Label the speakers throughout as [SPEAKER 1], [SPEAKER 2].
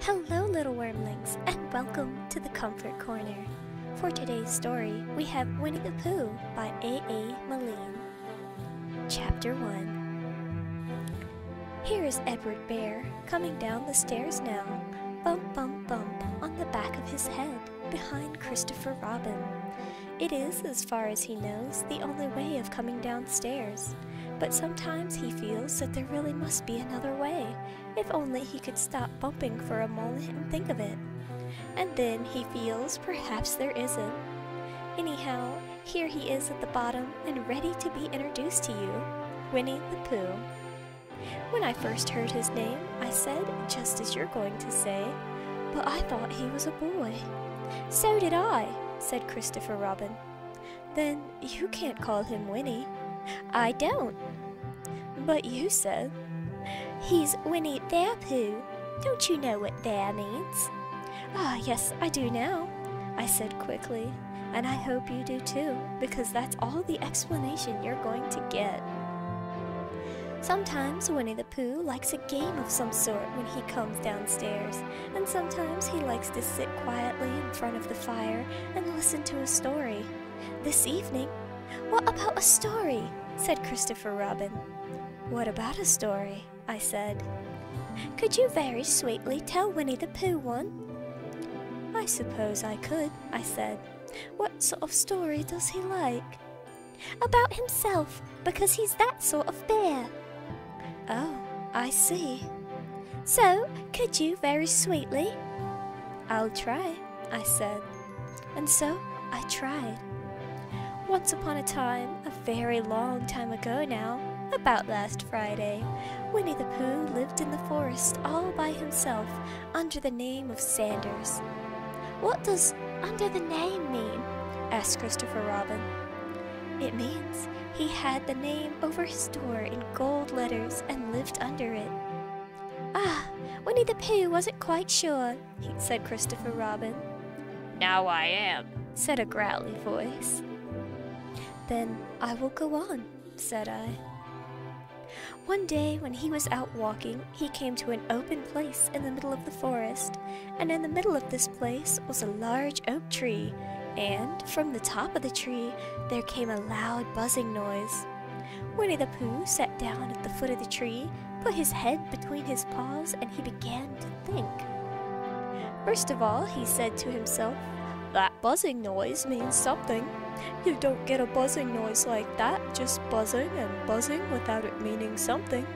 [SPEAKER 1] Hello, little wormlings, and welcome to the Comfort Corner. For today's story, we have Winnie the Pooh by A.A. Milne. Chapter 1. Here is Edward Bear coming down the stairs now, bump, bump, bump on the back of his head, behind Christopher Robin. It is, as far as he knows, the only way of coming downstairs. But sometimes he feels that there really must be another way, if only he could stop bumping for a moment and think of it. And then he feels perhaps there isn't. Anyhow, here he is at the bottom and ready to be introduced to you, Winnie the Pooh. When I first heard his name, I said, just as you're going to say, but I thought he was a boy. So did I, said Christopher Robin. Then you can't call him Winnie. I don't. But you said, he's Winnie the Pooh. Don't you know what there means? Ah, yes, I do now, I said quickly, and I hope you do too, because that's all the explanation you're going to get. Sometimes Winnie the Pooh likes a game of some sort when he comes downstairs, and sometimes he likes to sit quietly in front of the fire and listen to a story. This evening, what about a story? Said Christopher Robin. What about a story? I said. Could you very sweetly tell Winnie the Pooh one? I suppose I could, I said. What sort of story does he like? About himself, because he's that sort of bear. Oh, I see. So, could you very sweetly? I'll try, I said. And so, I tried. Once upon a time, a very long time ago now, about last Friday, Winnie the Pooh lived in the forest all by himself under the name of Sanders. What does under the name mean? Asked Christopher Robin. It means he had the name over his door in gold letters and lived under it. Ah, Winnie the Pooh wasn't quite sure, said Christopher Robin. Now I am, said a growly voice. Then I will go on, said I. One day when he was out walking, he came to an open place in the middle of the forest, and in the middle of this place was a large oak tree, and from the top of the tree there came a loud buzzing noise. Winnie the Pooh sat down at the foot of the tree, put his head between his paws, and he began to think. First of all, he said to himself, that buzzing noise means something. You don't get a buzzing noise like that, just buzzing and buzzing without it meaning something.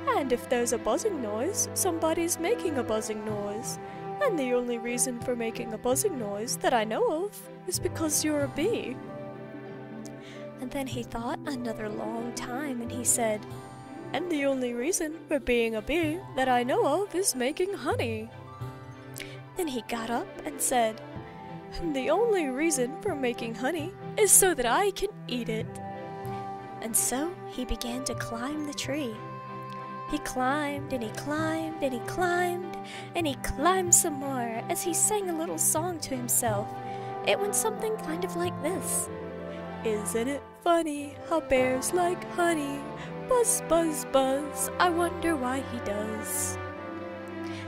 [SPEAKER 1] And if there's a buzzing noise, somebody's making a buzzing noise. And the only reason for making a buzzing noise that I know of is because you're a bee. And then he thought another long time and he said, and the only reason for being a bee that I know of is making honey. Then he got up and said, and the only reason for making honey is so that I can eat it. And so he began to climb the tree. He climbed and he climbed and he climbed and he climbed some more as he sang a little song to himself. It went something kind of like this. Isn't it funny how bears like honey? Buzz, buzz, buzz, I wonder why he does.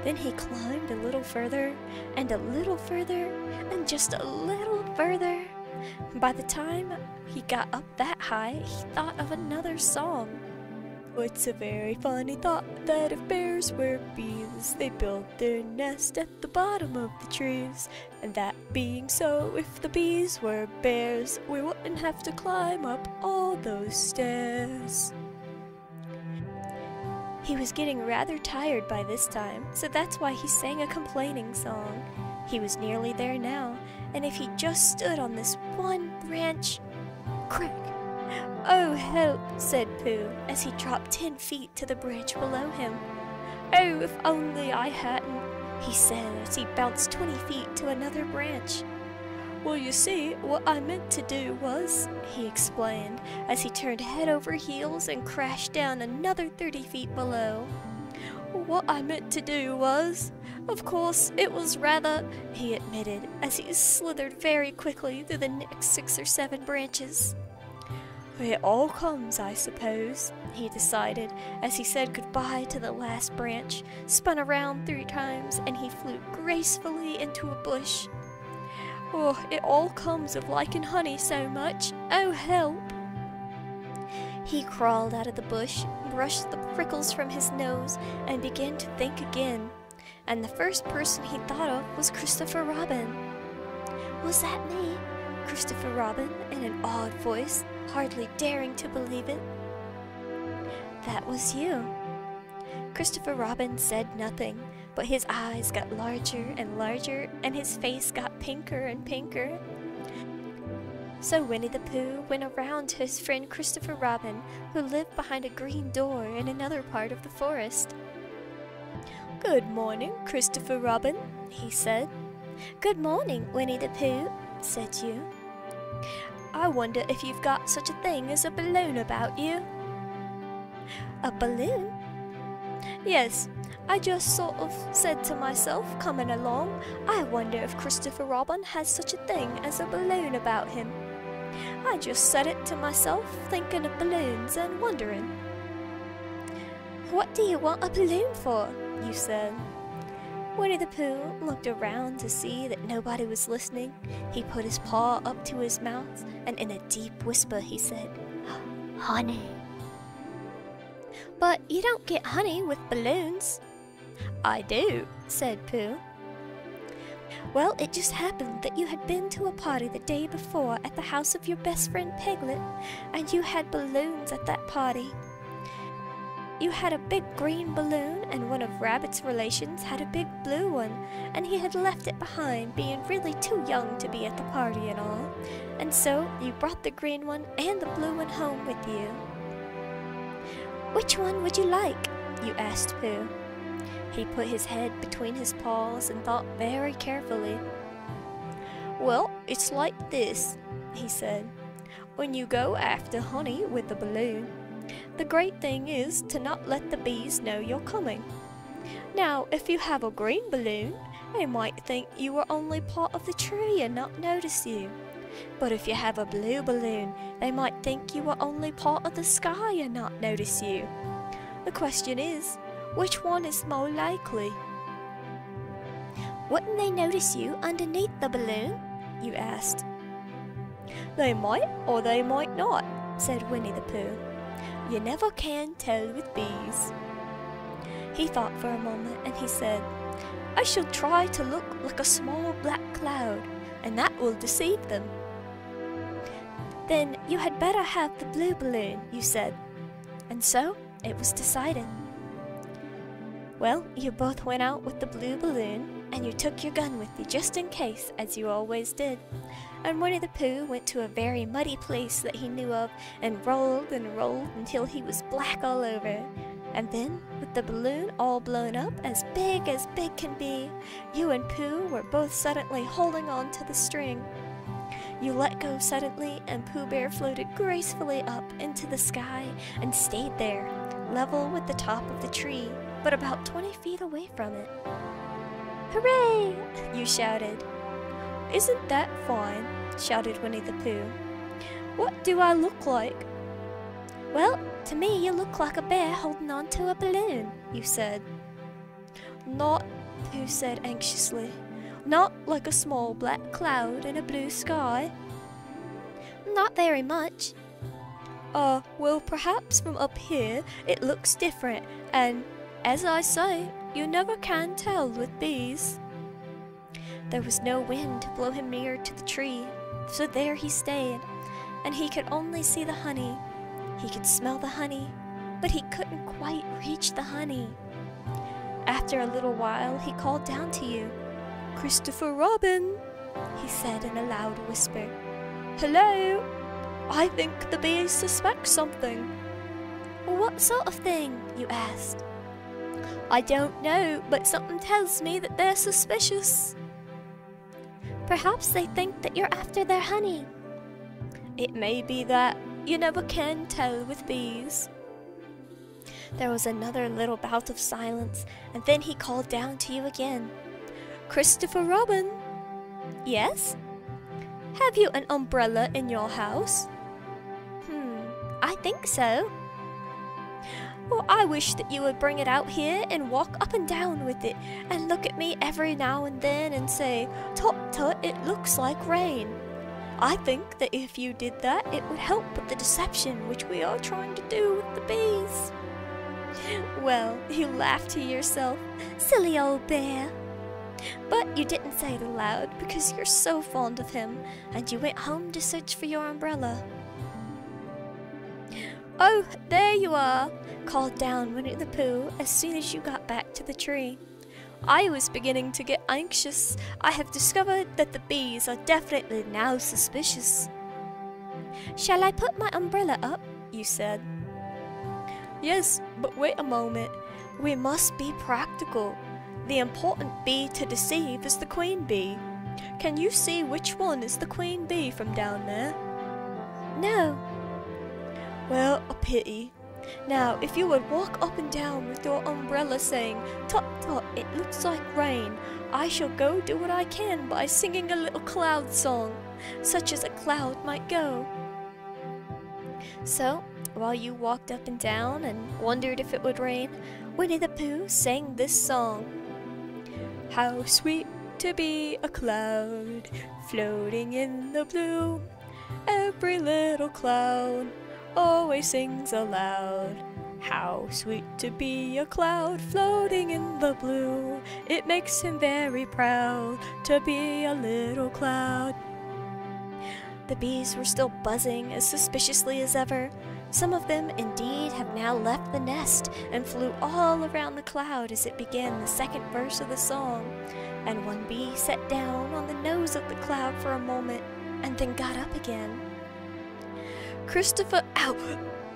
[SPEAKER 1] Then he climbed a little further, and a little further, and just a little further. By the time he got up that high, he thought of another song. It's a very funny thought that if bears were bees, they build their nest at the bottom of the trees. And that being so, if the bees were bears, we wouldn't have to climb up all those stairs. He was getting rather tired by this time, so that's why he sang a complaining song. He was nearly there now, and if he just stood on this one branch... Crack! Oh, help, said Pooh, as he dropped 10 feet to the branch below him. Oh, if only I hadn't, he said as he bounced 20 feet to another branch. Well, you see, what I meant to do was, he explained, as he turned head over heels and crashed down another 30 feet below. What I meant to do was, of course, it was rather, he admitted, as he slithered very quickly through the next 6 or 7 branches. It all comes, I suppose, he decided as he said goodbye to the last branch, spun around 3 times, and he flew gracefully into a bush. Oh, it all comes of liking honey so much. Oh, help! He crawled out of the bush, brushed the prickles from his nose, and began to think again. And the first person he thought of was Christopher Robin. Was that me? Christopher Robin, in an awed voice, hardly daring to believe it. That was you. Christopher Robin said nothing, but his eyes got larger and larger, and his face got pinker and pinker. So Winnie the Pooh went around to his friend Christopher Robin, who lived behind a green door in another part of the forest. "Good morning, Christopher Robin," he said. "Good morning, Winnie the Pooh," said you. "I wonder if you've got such a thing as a balloon about you." "A balloon?" "Yes, I just sort of said to myself coming along, I wonder if Christopher Robin has such a thing as a balloon about him. I just said it to myself, thinking of balloons and wondering." "What do you want a balloon for?" you said. Winnie the Pooh looked around to see that nobody was listening. He put his paw up to his mouth, and in a deep whisper he said, "Honey." "But you don't get honey with balloons." "I do," said Pooh. "Well, it just happened that you had been to a party the day before at the house of your best friend Piglet, and you had balloons at that party. You had a big green balloon, and one of Rabbit's relations had a big blue one, and he had left it behind, being really too young to be at the party and all. And so you brought the green one and the blue one home with you." "Which one would you like?" you asked Pooh. He put his head between his paws and thought very carefully. "Well, it's like this," he said. "When you go after honey with the balloon, the great thing is to not let the bees know you're coming. Now, if you have a green balloon, they might think you were only part of the tree and not notice you. But if you have a blue balloon, they might think you were only part of the sky and not notice you. The question is, which one is more likely?" "Wouldn't they notice you underneath the balloon?" you asked. "They might or they might not," said Winnie the Pooh. "You never can tell with bees." He thought for a moment and he said, "I shall try to look like a small black cloud, and that will deceive them." "Then you had better have the blue balloon," you said. And so it was decided. Well, you both went out with the blue balloon, and you took your gun with you just in case, as you always did. And Winnie the Pooh went to a very muddy place that he knew of, and rolled until he was black all over. And then, with the balloon all blown up as big can be, you and Pooh were both suddenly holding on to the string. You let go suddenly, and Pooh Bear floated gracefully up into the sky and stayed there, level with the top of the tree, but about 20 feet away from it. "Hooray!" you shouted. "Isn't that fine?" shouted Winnie the Pooh. "What do I look like?" "Well, to me you look like a bear holding on to a balloon," you said. "Not," Pooh said anxiously, "not like a small black cloud in a blue sky?" "Not very much." Well, perhaps from up here it looks different, and, as I say, you never can tell with bees." There was no wind to blow him nearer to the tree, so there he stayed, and he could only see the honey. He could smell the honey, but he couldn't quite reach the honey. After a little while, he called down to you. "Christopher Robin," he said in a loud whisper. "Hello? I think the bees suspect something." "What sort of thing?" you asked. "I don't know, but something tells me that they're suspicious." "Perhaps they think that you're after their honey." "It may be that. You never can tell with bees." There was another little bout of silence, and then he called down to you again. "Christopher Robin." "Yes?" "Have you an umbrella in your house?" I think so. Well, I wish that you would bring it out here and walk up and down with it and look at me every now and then and say, "Tut tut, it looks like rain." I think that if you did that, it would help with the deception which we are trying to do with the bees. Well, you laughed to yourself, silly old bear. But you didn't say it aloud because you're so fond of him, and you went home to search for your umbrella. "Oh, there you are," called down Winnie the Pooh as soon as you got back to the tree. "I was beginning to get anxious. I have discovered that the bees are definitely now suspicious." "Shall I put my umbrella up?" you said. "Yes, but wait a moment. We must be practical. The important bee to deceive is the queen bee. Can you see which one is the queen bee from down there?" "No." "Well, a pity. Now, if you would walk up and down with your umbrella saying, 'Tut tut, it looks like rain,' I shall go do what I can by singing a little cloud song, such as a cloud might go." So, while you walked up and down and wondered if it would rain, Winnie the Pooh sang this song. "How sweet to be a cloud, floating in the blue. Every little cloud always sings aloud. How sweet to be a cloud, floating in the blue. It makes him very proud to be a little cloud." The bees were still buzzing as suspiciously as ever. Some of them indeed have now left the nest and flew all around the cloud as it began the second verse of the song, and one bee sat down on the nose of the cloud for a moment and then got up again.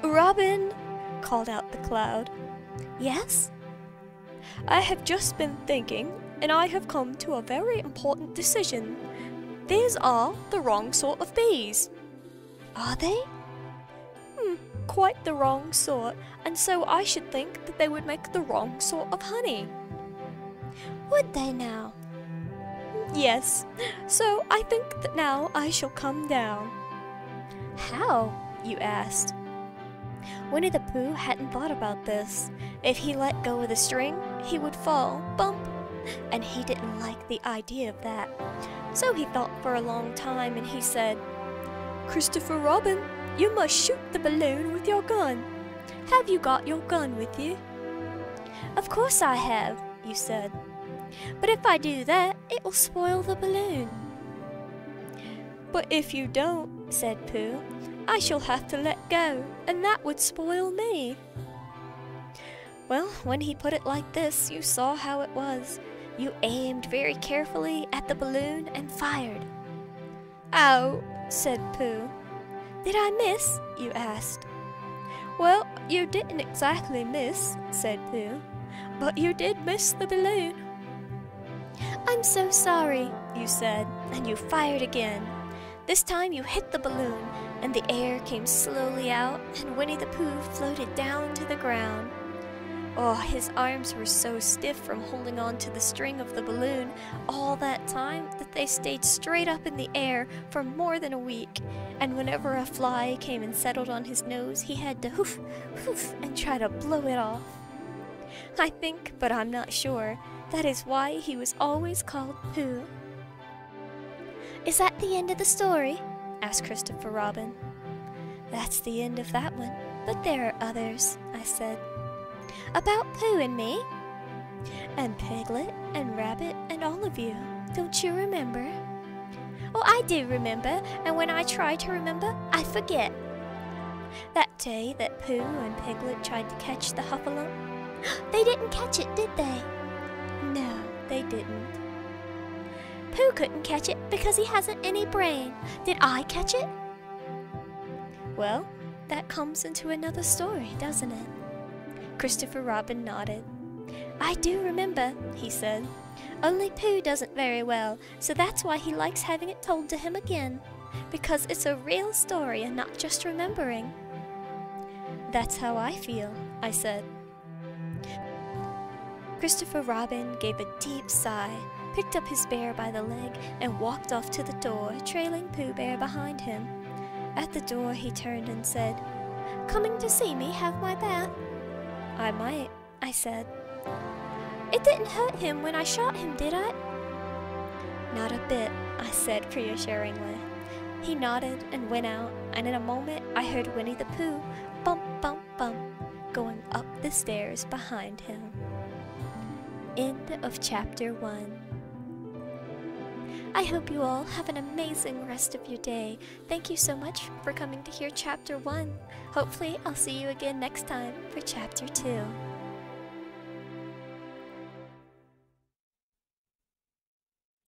[SPEAKER 1] "Robin," called out the cloud. "Yes?" "I have just been thinking, and I have come to a very important decision. These are the wrong sort of bees." "Are they?" "Quite the wrong sort, and so I should think that they would make the wrong sort of honey." "Would they now?" "Yes, so I think that now I shall come down." "How?" you asked. Winnie the Pooh hadn't thought about this. If he let go of the string, he would fall, bump, and he didn't like the idea of that. So he thought for a long time and he said, "Christopher Robin, you must shoot the balloon with your gun. Have you got your gun with you?" "Of course I have," you said. "But if I do that, it will spoil the balloon." "But if you don't," said Pooh, "I shall have to let go, and that would spoil me." Well, when he put it like this, you saw how it was. You aimed very carefully at the balloon and fired. "Ow," said Pooh. "Did I miss?" you asked. "Well, you didn't exactly miss," said Pooh, "but you did miss the balloon." "I'm so sorry," you said, and you fired again. This time you hit the balloon, and the air came slowly out, and Winnie the Pooh floated down to the ground. Oh, his arms were so stiff from holding on to the string of the balloon all that time that they stayed straight up in the air for more than a week, and whenever a fly came and settled on his nose, he had to hoof, hoof, and try to blow it off. I think, but I'm not sure, that is why he was always called Pooh. "Is that the end of the story?" asked Christopher Robin. "That's the end of that one, but there are others," I said. "About Pooh and me?" "And Piglet, and Rabbit, and all of you. Don't you remember?" "Oh, I do remember, and when I try to remember, I forget." "That day that Pooh and Piglet tried to catch the Huffalump?" "They didn't catch it, did they?" "No, they didn't." "Pooh couldn't catch it because he hasn't any brain. Did I catch it?" "Well, that comes into another story, doesn't it?" Christopher Robin nodded. "I do remember," he said. "Only Pooh doesn't very well, so that's why he likes having it told to him again. Because it's a real story and not just remembering." "That's how I feel," I said. Christopher Robin gave a deep sigh, picked up his bear by the leg, and walked off to the door, trailing Pooh Bear behind him. At the door he turned and said, coming to see me have my bath?" "I might," I said. "It didn't hurt him when I shot him, did I?" "Not a bit," I said reassuringly. He nodded and went out, and in a moment I heard Winnie the Pooh bump, bump, bump, going up the stairs behind him. End of Chapter 1. I hope you all have an amazing rest of your day. Thank you so much for coming to hear Chapter 1. Hopefully I'll see you again next time for Chapter 2.